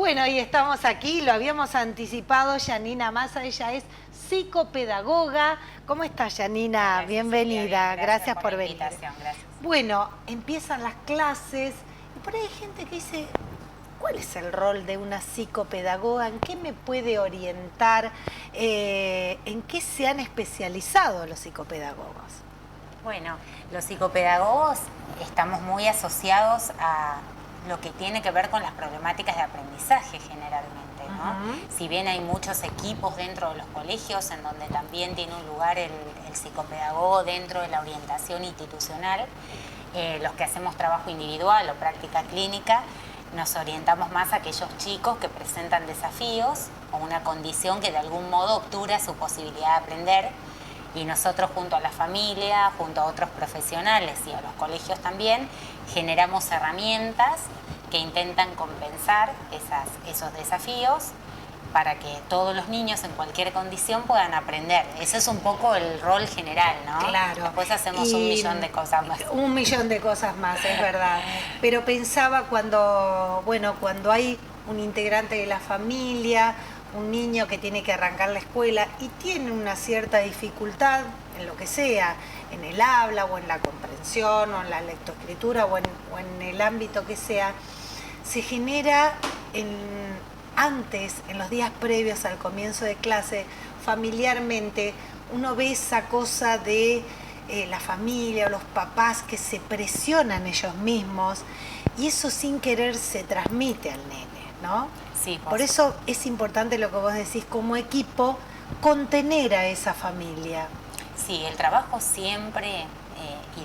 Bueno, y estamos aquí, lo habíamos anticipado, Yanina Massa, ella es psicopedagoga. ¿Cómo estás, Yanina? Hola, Bienvenida, Cecilia, gracias por por la venir. invitación, gracias. Bueno, empiezan las clases y por ahí hay gente que dice, ¿cuál es el rol de una psicopedagoga? ¿En qué me puede orientar? ¿En qué se han especializado los psicopedagogos? Bueno, los psicopedagogos estamos muy asociados a lo que tiene que ver con las problemáticas de aprendizaje generalmente, ¿no? Si bien hay muchos equipos dentro de los colegios en donde también tiene un lugar el psicopedagogo dentro de la orientación institucional, los que hacemos trabajo individual o práctica clínica, nos orientamos más a aquellos chicos que presentan desafíos o una condición que de algún modo obtura su posibilidad de aprender. Y nosotros junto a la familia, junto a otros profesionales y a los colegios también, generamos herramientas que intentan compensar esos desafíos para que todos los niños en cualquier condición puedan aprender. Ese es un poco el rol general, ¿no? Claro. Después hacemos un millón de cosas más. Un millón de cosas más, es verdad. Pero pensaba cuando hay un integrante de la familia, un niño que tiene que arrancar la escuela y tiene una cierta dificultad en lo que sea, en el habla o en la comprensión o en la lectoescritura o en el ámbito que sea, se genera antes, en los días previos al comienzo de clase, familiarmente, uno ve esa cosa de la familia o los papás que se presionan ellos mismos y eso sin querer se transmite al nene, ¿no? Sí, por eso es importante lo que vos decís, como equipo, contener a esa familia. Sí, el trabajo siempre,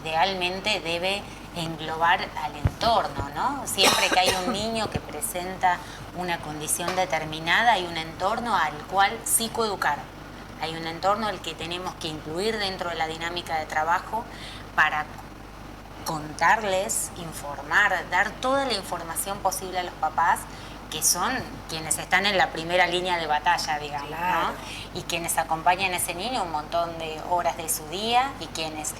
idealmente, debe englobar al entorno, ¿no? Siempre que hay un niño que presenta una condición determinada, hay un entorno al cual psicoeducar. Hay un entorno al que tenemos que incluir dentro de la dinámica de trabajo para contarles, informar, dar toda la información posible a los papás, que son quienes están en la primera línea de batalla, digamos, claro, ¿no? Y quienes acompañan a ese niño un montón de horas de su día y quienes,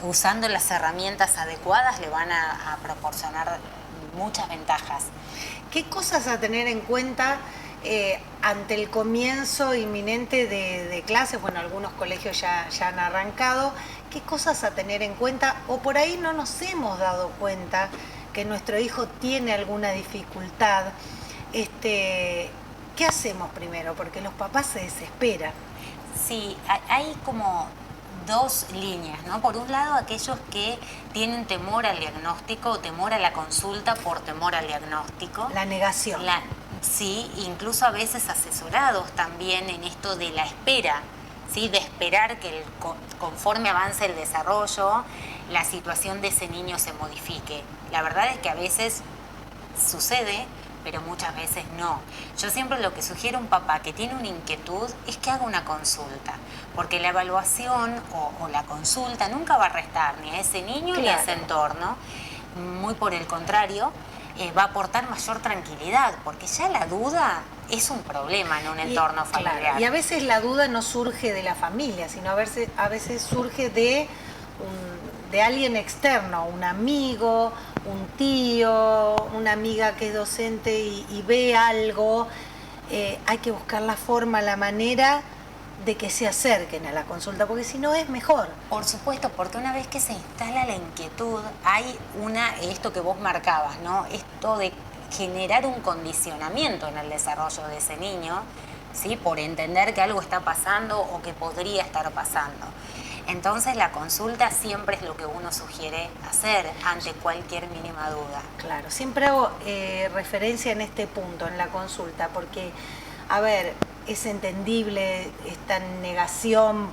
usando las herramientas adecuadas, le van a proporcionar muchas ventajas. ¿Qué cosas a tener en cuenta ante el comienzo inminente de clases? Bueno, algunos colegios ya han arrancado. ¿Qué cosas a tener en cuenta? O por ahí no nos hemos dado cuenta que nuestro hijo tiene alguna dificultad. ¿Qué hacemos primero? Porque los papás se desesperan. Sí, hay como dos líneas, ¿no? Por un lado, aquellos que tienen temor al diagnóstico o temor a la consulta por temor al diagnóstico. La negación. Sí, incluso a veces asesorados también en esto de la espera, ¿sí? De esperar que conforme avance el desarrollo, la situación de ese niño se modifique. La verdad es que a veces sucede, pero muchas veces no. Yo siempre lo que sugiero a un papá que tiene una inquietud es que haga una consulta, porque la evaluación o la consulta nunca va a restar ni a ese niño ni a ese entorno. Muy por el contrario, va a aportar mayor tranquilidad, porque ya la duda es un problema en un entorno familiar. Claro, y a veces la duda no surge de la familia, sino a veces surge de alguien externo, un amigo, un tío, una amiga que es docente y ve algo. Hay que buscar la forma, la manera de que se acerquen a la consulta, porque si no es mejor. Por supuesto, porque una vez que se instala la inquietud, hay esto que vos marcabas, ¿no? Esto de generar un condicionamiento en el desarrollo de ese niño, ¿sí? Por entender que algo está pasando o que podría estar pasando. Entonces la consulta siempre es lo que uno sugiere hacer ante cualquier mínima duda. Claro, siempre hago referencia en este punto, en la consulta, porque, a ver, es entendible esta negación,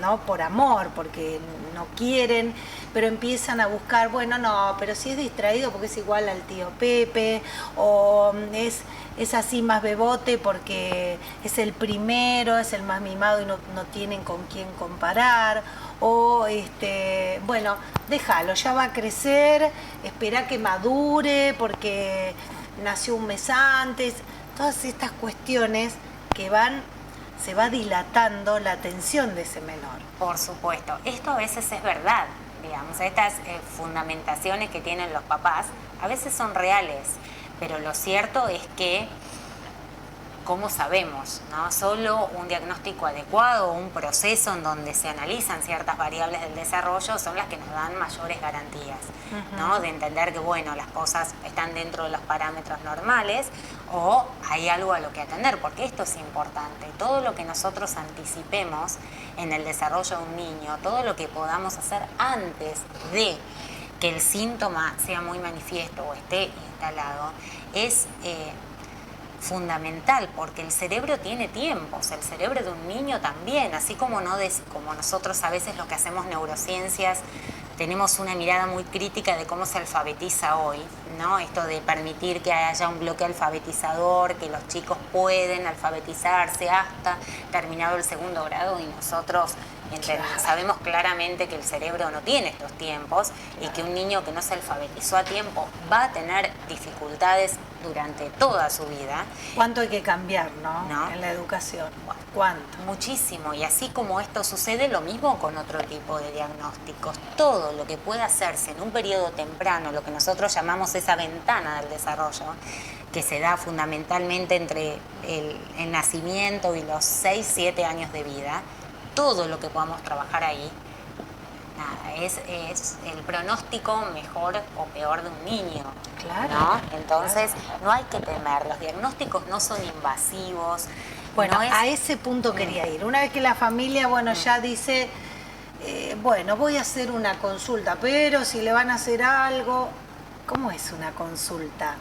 ¿no? Por amor, porque no quieren, pero empiezan a buscar, bueno, no, pero si es distraído porque es igual al tío Pepe, o es así más bebote porque es el primero, es el más mimado y no tienen con quién comparar, o bueno, déjalo, ya va a crecer, espera que madure porque nació un mes antes. Todas estas cuestiones que se va dilatando la atención de ese menor. Por supuesto, esto a veces es verdad, digamos, estas fundamentaciones que tienen los papás a veces son reales, pero lo cierto es que ¿cómo sabemos? ¿No? Solo un diagnóstico adecuado, un proceso en donde se analizan ciertas variables del desarrollo son las que nos dan mayores garantías, ¿no? De entender que, bueno, las cosas están dentro de los parámetros normales o hay algo a lo que atender, porque esto es importante. Todo lo que nosotros anticipemos en el desarrollo de un niño, todo lo que podamos hacer antes de que el síntoma sea muy manifiesto o esté instalado, es fundamental, porque el cerebro tiene tiempos, el cerebro de un niño también, así como, como nosotros a veces los que hacemos neurociencias tenemos una mirada muy crítica de cómo se alfabetiza hoy, ¿no? Esto de permitir que haya un bloque alfabetizador, que los chicos pueden alfabetizarse hasta terminado el segundo grado, y nosotros sabemos claramente que el cerebro no tiene estos tiempos y que un niño que no se alfabetizó a tiempo va a tener dificultades durante toda su vida. ¿Cuánto hay que cambiar, no? En la educación. ¿Cuánto? Muchísimo. Y así como esto sucede, lo mismo con otro tipo de diagnósticos. Todo lo que pueda hacerse en un periodo temprano, lo que nosotros llamamos esa ventana del desarrollo, que se da fundamentalmente entre el nacimiento y los 6, 7 años de vida, todo lo que podamos trabajar ahí, nada, es el pronóstico mejor o peor de un niño. Claro. ¿No? Entonces, no hay que temer, los diagnósticos no son invasivos. Bueno, a ese punto quería ir. Una vez que la familia, ya dice, voy a hacer una consulta, pero si le van a hacer algo, ¿cómo es una consulta?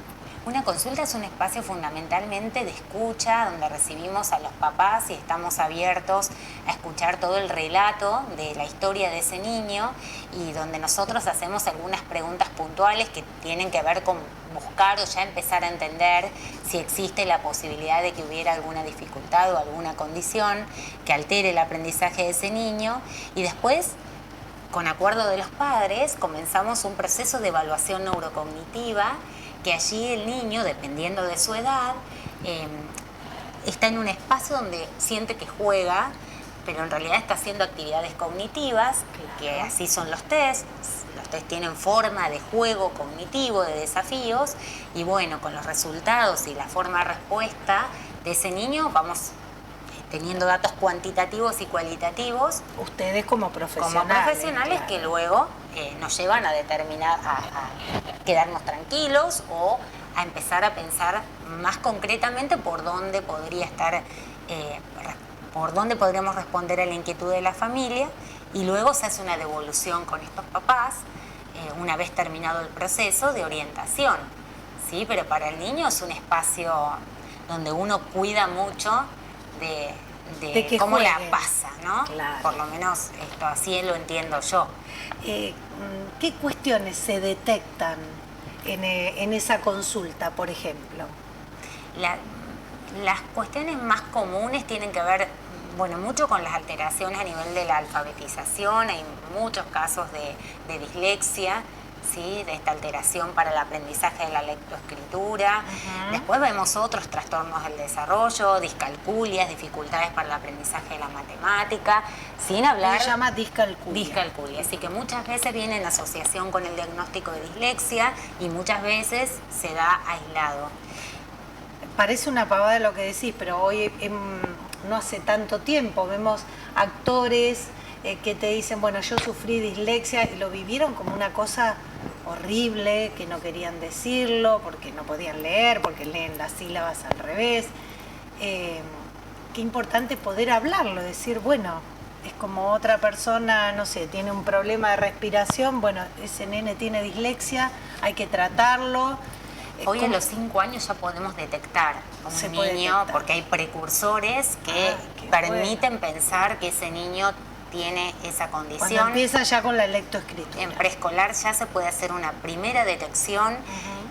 Una consulta es un espacio fundamentalmente de escucha, donde recibimos a los papás y estamos abiertos a escuchar todo el relato de la historia de ese niño, y donde nosotros hacemos algunas preguntas puntuales que tienen que ver con buscar o ya empezar a entender si existe la posibilidad de que hubiera alguna dificultad o alguna condición que altere el aprendizaje de ese niño, y después, con acuerdo de los padres, comenzamos un proceso de evaluación neurocognitiva, que allí el niño, dependiendo de su edad, está en un espacio donde siente que juega, pero en realidad está haciendo actividades cognitivas, que así son los test. Los test tienen forma de juego cognitivo, de desafíos, y bueno, con los resultados y la forma de respuesta de ese niño vamos teniendo datos cuantitativos y cualitativos. Ustedes como profesionales. Como profesionales, claro. Que luego nos llevan a determinar, a quedarnos tranquilos o a empezar a pensar más concretamente por dónde podría estar, por dónde podríamos responder a la inquietud de la familia, y luego se hace una devolución con estos papás, una vez terminado el proceso de orientación, ¿sí? Pero para el niño es un espacio donde uno cuida mucho de cómo juegue. la pasa, ¿no? Claro. Por lo menos así lo entiendo yo. ¿Qué cuestiones se detectan en esa consulta, por ejemplo? Las cuestiones más comunes tienen que ver, mucho con las alteraciones a nivel de la alfabetización. Hay muchos casos de dislexia, ¿sí? De esta alteración para el aprendizaje de la lectoescritura. Después vemos otros trastornos del desarrollo, discalculias, dificultades para el aprendizaje de la matemática, sin hablar... Se llama discalculia. Discalculia, así que muchas veces viene en asociación con el diagnóstico de dislexia y muchas veces se da aislado. Parece una pavada lo que decís, pero hoy, no hace tanto tiempo, vemos actores que te dicen, yo sufrí dislexia, y lo vivieron como una cosa horrible, que no querían decirlo, porque no podían leer, porque leen las sílabas al revés. Qué importante poder hablarlo, decir, es como otra persona, no sé, tiene un problema de respiración, ese nene tiene dislexia, hay que tratarlo. Hoy a los 5 años ya podemos detectar a un niño, porque hay precursores que permiten pensar que ese niño tiene esa condición. Cuando empieza ya con la lectoescritura. En preescolar ya se puede hacer una primera detección,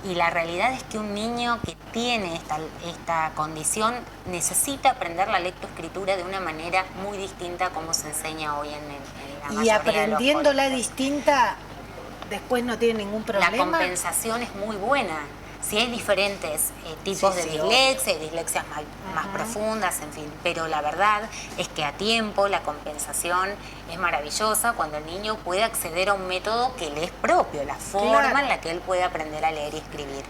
y la realidad es que un niño que tiene esta condición necesita aprender la lectoescritura de una manera muy distinta a como se enseña hoy en la mayoría y aprendiéndola de los distinta, después no tiene ningún problema. La compensación es muy buena. Sí, hay diferentes tipos de dislexia, hay dislexias más profundas, en fin, pero la verdad es que a tiempo la compensación es maravillosa cuando el niño puede acceder a un método que le es propio, la forma en la que él puede aprender a leer y escribir.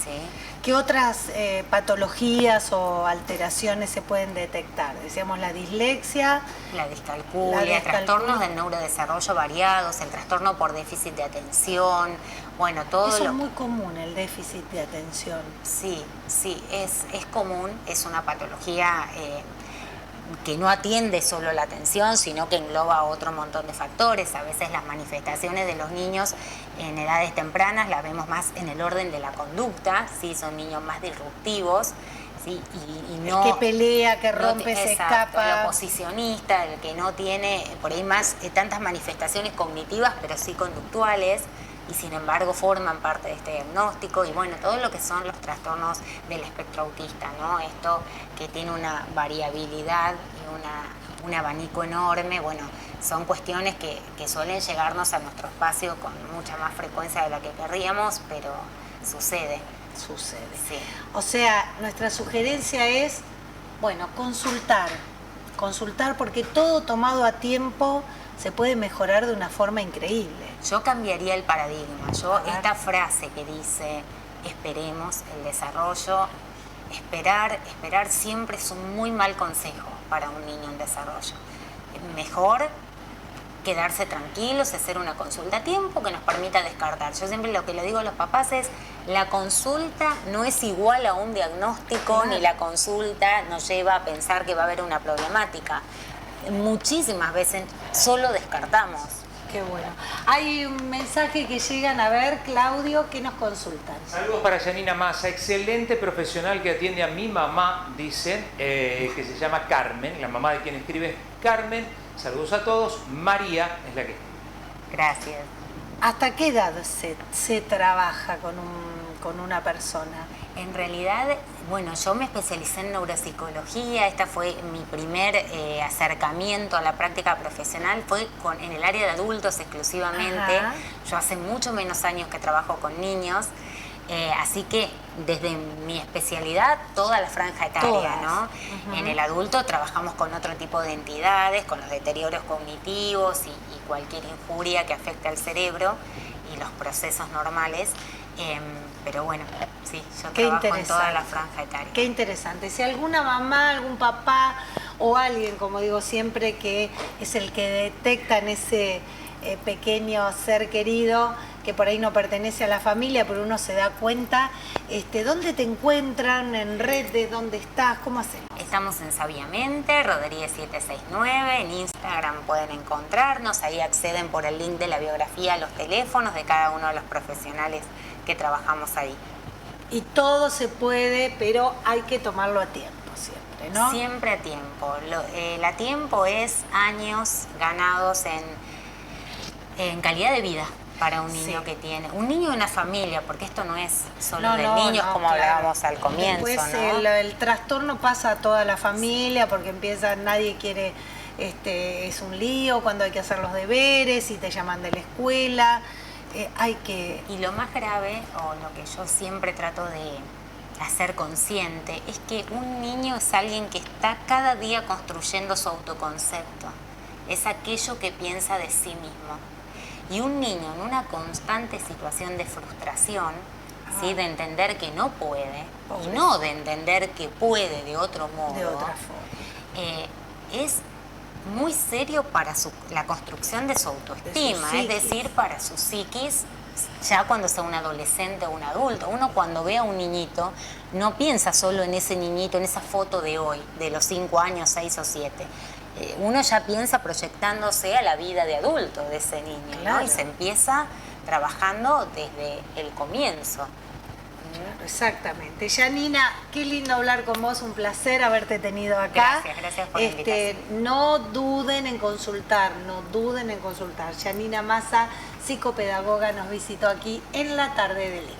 ¿Sí? ¿Qué otras patologías o alteraciones se pueden detectar? Decíamos la dislexia, la discalculia, trastornos del neurodesarrollo variados, el trastorno por déficit de atención, bueno, todo eso lo... es muy común, el déficit de atención. Sí, es común, es una patología que no atiende solo la atención, sino que engloba otro montón de factores. A veces las manifestaciones de los niños en edades tempranas las vemos más en el orden de la conducta, ¿sí? Son niños más disruptivos, ¿sí? Y no, el que pelea, que rompe, se exacto, escapa. el oposicionista, el que no tiene por ahí más tantas manifestaciones cognitivas, pero sí conductuales, y sin embargo forman parte de este diagnóstico, y bueno, todo lo que son los trastornos del espectro autista, ¿no? Esto que tiene una variabilidad y un abanico enorme, bueno, son cuestiones que suelen llegarnos a nuestro espacio con mucha más frecuencia de la que querríamos, pero sucede. Sucede. Sí. O sea, nuestra sugerencia es, bueno, consultar porque todo tomado a tiempo se puede mejorar de una forma increíble. Yo cambiaría el paradigma. Esta frase que dice, esperemos el desarrollo, esperar siempre es un muy mal consejo para un niño en desarrollo. Mejor quedarse tranquilos, hacer una consulta a tiempo que nos permita descartar. Yo siempre lo que le digo a los papás es, la consulta no es igual a un diagnóstico, ni la consulta nos lleva a pensar que va a haber una problemática. Muchísimas veces solo descartamos. Qué bueno. Hay un mensaje que llegan a ver, Claudio, que nos consultan. Saludos para Janina Massa, excelente profesional que atiende a mi mamá, dice, que se llama Carmen, la mamá de quien escribe Carmen. Saludos a todos. María es la que... Gracias. ¿Hasta qué edad se trabaja con una persona? En realidad, bueno, yo me especialicé en neuropsicología, esta fue mi primer acercamiento a la práctica profesional, fue en el área de adultos exclusivamente. Ajá. Yo hace mucho menos años que trabajo con niños, así que desde mi especialidad, toda la franja etaria, Todas. ¿no? Uh-huh. En el adulto trabajamos con otro tipo de entidades, con los deterioros cognitivos y cualquier injuria que afecte al cerebro y los procesos normales. Pero bueno, sí, yo trabajo en toda la franja etaria. Qué interesante. Si alguna mamá, algún papá o alguien, como digo siempre, que es el que detecta en ese pequeño ser querido que por ahí no pertenece a la familia, pero uno se da cuenta, ¿dónde te encuentran? ¿En redes? ¿Dónde estás? ¿Cómo hacemos? Estamos en Sabiamente, Rodríguez 769, en Instagram pueden encontrarnos, ahí acceden por el link de la biografía a los teléfonos de cada uno de los profesionales que trabajamos ahí. Y todo se puede, pero hay que tomarlo a tiempo siempre, ¿no? Siempre a tiempo. El a tiempo es años ganados en calidad de vida para un niño que tiene. Un niño de una familia, porque esto no es solo de niños como hablábamos al comienzo. Después ¿no? el trastorno pasa a toda la familia porque nadie quiere, es un lío cuando hay que hacer los deberes y te llaman de la escuela. Y lo más grave, o lo que yo siempre trato de hacer consciente, es que un niño es alguien que está cada día construyendo su autoconcepto. Es aquello que piensa de sí mismo. Y un niño en una constante situación de frustración, ¿sí? De entender que no puede, y no de entender que puede de otro modo, de otra forma, es muy serio para la construcción de su autoestima, es decir, para su psiquis, ya cuando sea un adolescente o un adulto. Uno cuando ve a un niñito no piensa solo en ese niñito, en esa foto de hoy, de los 5 años, 6 o 7. Uno ya piensa proyectándose a la vida de adulto de ese niño, claro, ¿no? Y se empieza trabajando desde el comienzo. Exactamente. Janina, qué lindo hablar con vos, un placer haberte tenido acá. Gracias por la invitación. No duden en consultar, no duden en consultar. Janina Massa, psicopedagoga, nos visitó aquí en la tarde de Link.